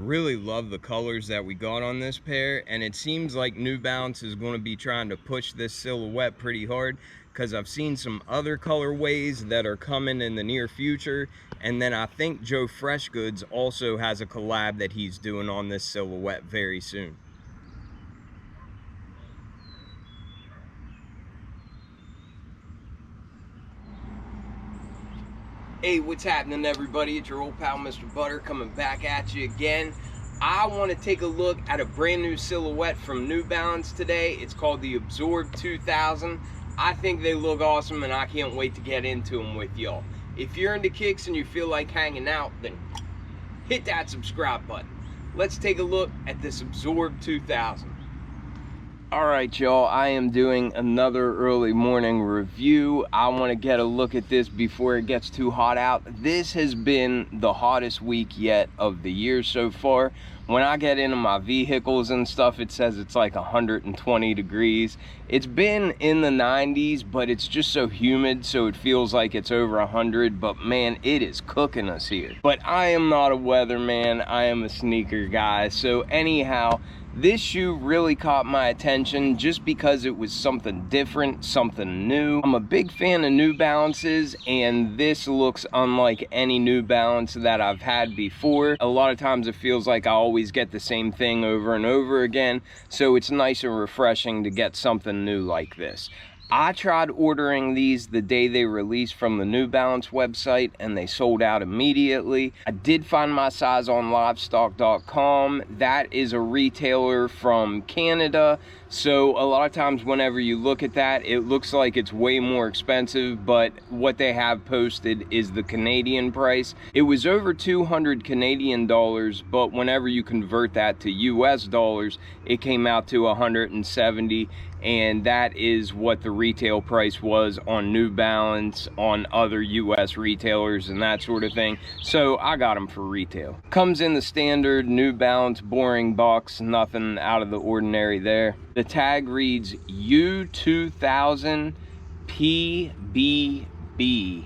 really love the colors that we got on this pair, and it seems like New Balance is going to be trying to push this silhouette pretty hard, because I've seen some other colorways that are coming in the near future. And then I think Joe Freshgoods also has a collab that he's doing on this silhouette very soon. Hey, what's happening, everybody? It's your old pal Mr. Butter coming back at you again. I want to take a look at a brand new silhouette from New Balance today. It's called the ABZORB 2000. I think they look awesome, and I can't wait to get into them with y'all. If you're into kicks and you feel like hanging out, then hit that subscribe button. Let's take a look at this ABZORB 2000. Alright y'all, I am doing another early morning review. I want to get a look at this before it gets too hot out. This has been the hottest week yet of the year so far. When I get into my vehicles and stuff, it says it's like 120 degrees. It's been in the 90s, but it's just so humid, so it feels like it's over 100. But man, it is cooking us here. But I am not a weatherman, I am a sneaker guy. So anyhow, this shoe really caught my attention just because it was something different, something new. I'm a big fan of New Balances, and this looks unlike any New Balance that I've had before. A lot of times it feels like I always get the same thing over and over again, so it's nice and refreshing to get something new like this. I tried ordering these the day they released from the New Balance website, and they sold out immediately. I did find my size on livestock.com. That is a retailer from Canada, so a lot of times whenever you look at that, it looks like it's way more expensive, but what they have posted is the Canadian price. It was over 200 Canadian dollars, but whenever you convert that to US dollars, it came out to 170, and that is what the retail price was on New Balance, on other US retailers and that sort of thing. So I got them for retail. Comes in the standard New Balance boring box, nothing out of the ordinary there. The tag reads U2000 PBB.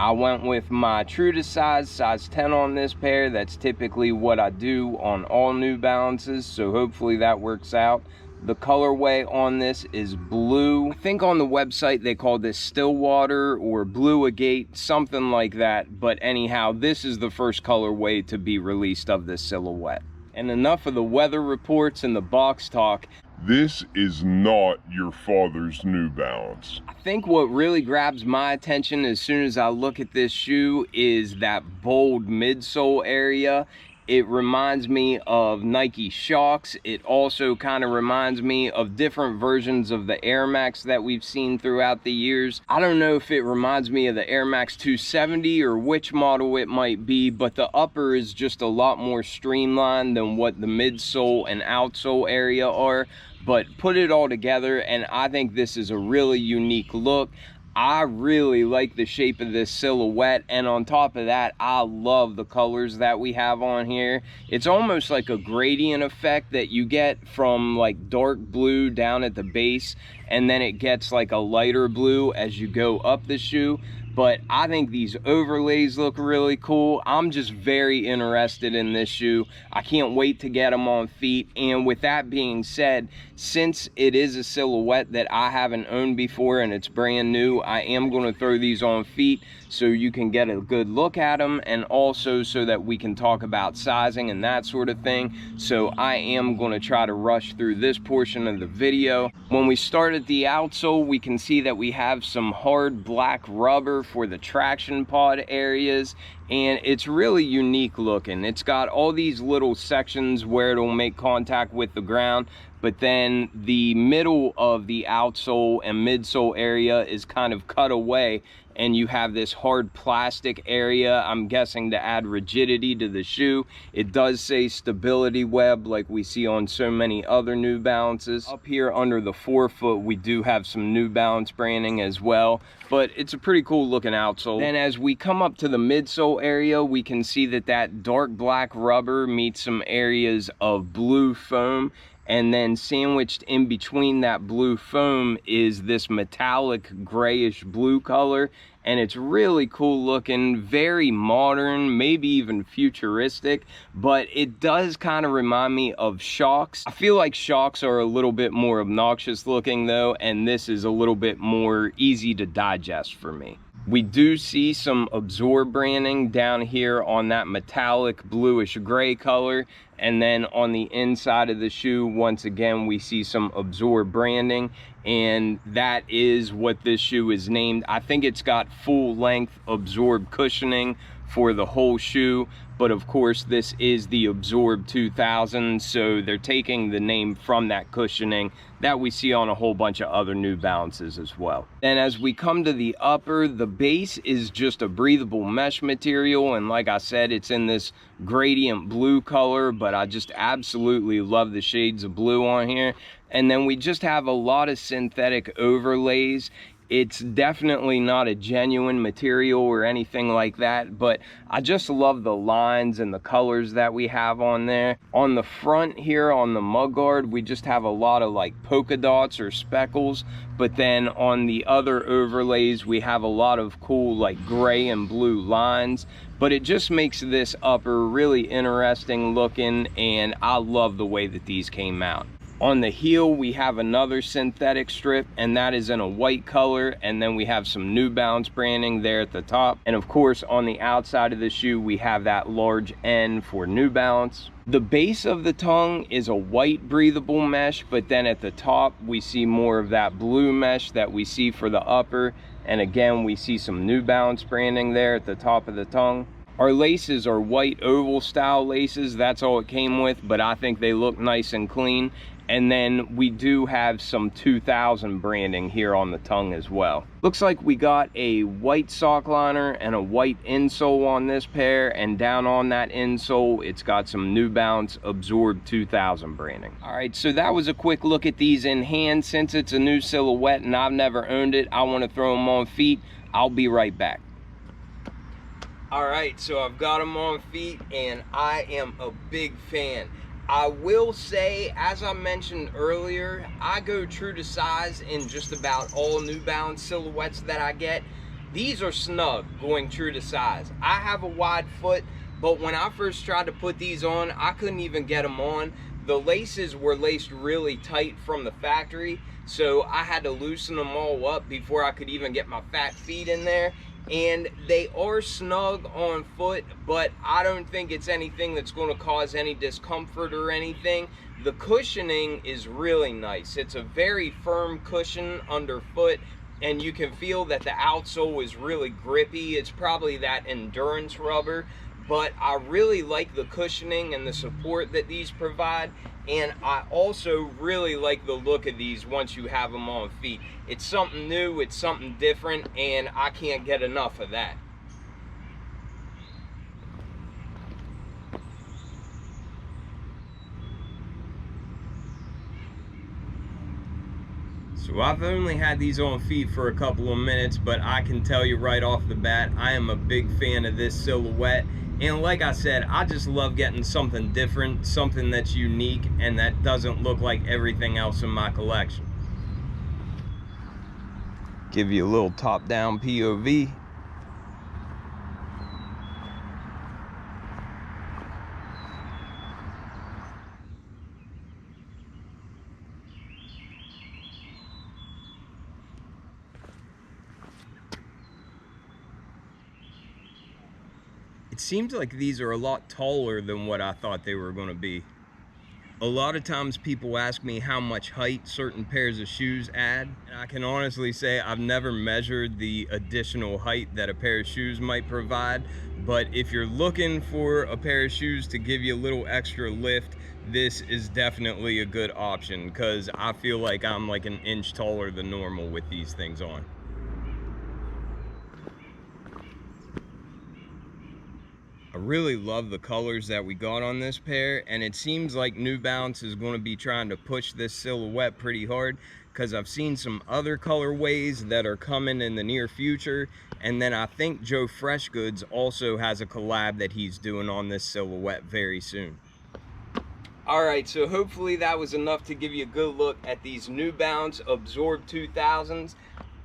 I went with my true to size 10 on this pair. That's typically what I do on all New Balances, so hopefully that works out. The colorway on this is blue. I think on the website they called this Stillwater or Blue Agate, something like that. But anyhow, this is the first colorway to be released of this silhouette. And enough of the weather reports and the box talk. This is not your father's New Balance. I think what really grabs my attention as soon as I look at this shoe is that bold midsole area. It reminds me of Nike Shox. It also kind of reminds me of different versions of the Air Max that we've seen throughout the years. I don't know if it reminds me of the Air Max 270 or which model it might be, but the upper is just a lot more streamlined than what the midsole and outsole area are. But put it all together, and I think this is a really unique look. I really like the shape of this silhouette, and on top of that, I love the colors that we have on here. It's almost like a gradient effect that you get from like dark blue down at the base, and then it gets like a lighter blue as you go up the shoe. But I think these overlays look really cool. I'm just very interested in this shoe. I can't wait to get them on feet. And with that being said, since it is a silhouette that I haven't owned before and it's brand new, I am going to throw these on feet so you can get a good look at them, and also so that we can talk about sizing and that sort of thing. So I am going to try to rush through this portion of the video. When we start at the outsole, we can see that we have some hard black rubber for the traction pod areas, and it's really unique looking. It's got all these little sections where it'll make contact with the ground, but then the middle of the outsole and midsole area is kind of cut away, and you have this hard plastic area, I'm guessing to add rigidity to the shoe. It does say stability web like we see on so many other New Balances. Up here under the forefoot, we do have some New Balance branding as well, but it's a pretty cool looking outsole. Then as we come up to the midsole area, we can see that that dark black rubber meets some areas of blue foam, and then sandwiched in between that blue foam is this metallic grayish blue color, and it's really cool looking, very modern, maybe even futuristic, but it does kind of remind me of shocks. I feel like shocks are a little bit more obnoxious looking though, and this is a little bit more easy to digest for me. We do see some ABZORB branding down here on that metallic bluish gray color, and then on the inside of the shoe, once again, we see some ABZORB branding, and that is what this shoe is named. I think it's got full length ABZORB cushioning for the whole shoe, but of course this is the ABZORB 2000, so they're taking the name from that cushioning that we see on a whole bunch of other New Balances as well. Then as we come to the upper, the base is just a breathable mesh material, and like I said, it's in this gradient blue color, but I just absolutely love the shades of blue on here. And then we just have a lot of synthetic overlays. It's definitely not a genuine material or anything like that, but I just love the lines and the colors that we have on there. On the front here, on the mudguard, we just have a lot of like polka dots or speckles, but then on the other overlays, we have a lot of cool like gray and blue lines, but it just makes this upper really interesting looking, and I love the way that these came out. On the heel, we have another synthetic strip, and that is in a white color, and then we have some New Balance branding there at the top. And of course, on the outside of the shoe, we have that large N for New Balance. The base of the tongue is a white breathable mesh, but then at the top, we see more of that blue mesh that we see for the upper. And again, we see some New Balance branding there at the top of the tongue. Our laces are white oval style laces, that's all it came with, but I think they look nice and clean. And then we do have some 2000 branding here on the tongue as well. Looks like we got a white sock liner and a white insole on this pair, and down on that insole, it's got some New Balance ABZORB 2000 branding. All right, so that was a quick look at these in hand. Since it's a new silhouette and I've never owned it, I want to throw them on feet. I'll be right back. All right, so I've got them on feet and I am a big fan. I will say, as I mentioned earlier, I go true to size in just about all New Balance silhouettes that I get. These are snug going true to size. I have a wide foot, but when I first tried to put these on, I couldn't even get them on. The laces were laced really tight from the factory, so I had to loosen them all up before I could even get my fat feet in there. And they are snug on foot, but I don't think it's anything that's going to cause any discomfort or anything. The cushioning is really nice. It's a very firm cushion underfoot, and you can feel that the outsole is really grippy. It's probably that endurance rubber, but I really like the cushioning and the support that these provide, and I also really like the look of these once you have them on feet. It's something new, it's something different, and I can't get enough of that. So I've only had these on feet for a couple of minutes, but I can tell you right off the bat, I am a big fan of this silhouette. And like I said, I just love getting something different, something that's unique, and that doesn't look like everything else in my collection. Give you a little top-down POV. It seems like these are a lot taller than what I thought they were going to be. A lot of times people ask me how much height certain pairs of shoes add, and I can honestly say I've never measured the additional height that a pair of shoes might provide, but if you're looking for a pair of shoes to give you a little extra lift, this is definitely a good option, because I feel like I'm like an inch taller than normal with these things on. I really love the colors that we got on this pair, and it seems like New Balance is going to be trying to push this silhouette pretty hard, because I've seen some other colorways that are coming in the near future, and then I think Joe Freshgoods also has a collab that he's doing on this silhouette very soon. Alright, so hopefully that was enough to give you a good look at these New Balance Absorb 2000s.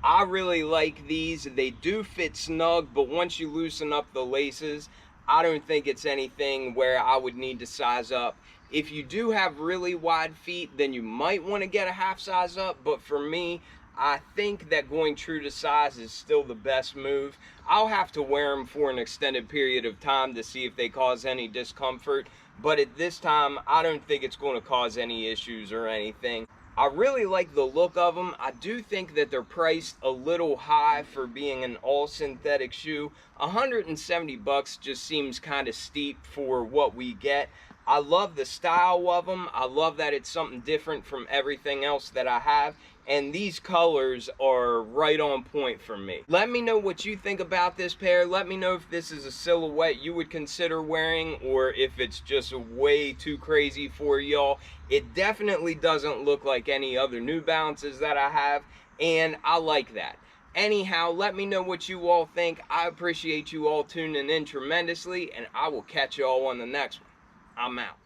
I really like these. They do fit snug, but once you loosen up the laces, I don't think it's anything where I would need to size up. If you do have really wide feet, then you might want to get a half size up, but for me, I think that going true to size is still the best move. I'll have to wear them for an extended period of time to see if they cause any discomfort, but at this time, I don't think it's going to cause any issues or anything. I really like the look of them. I do think that they're priced a little high for being an all synthetic shoe. 170 bucks just seems kind of steep for what we get. I love the style of them. I love that it's something different from everything else that I have. And these colors are right on point for me. Let me know what you think about this pair. Let me know if this is a silhouette you would consider wearing or if it's just way too crazy for y'all. It definitely doesn't look like any other New Balances that I have, and I like that. Anyhow, let me know what you all think. I appreciate you all tuning in tremendously, and I will catch you all on the next one. I'm out.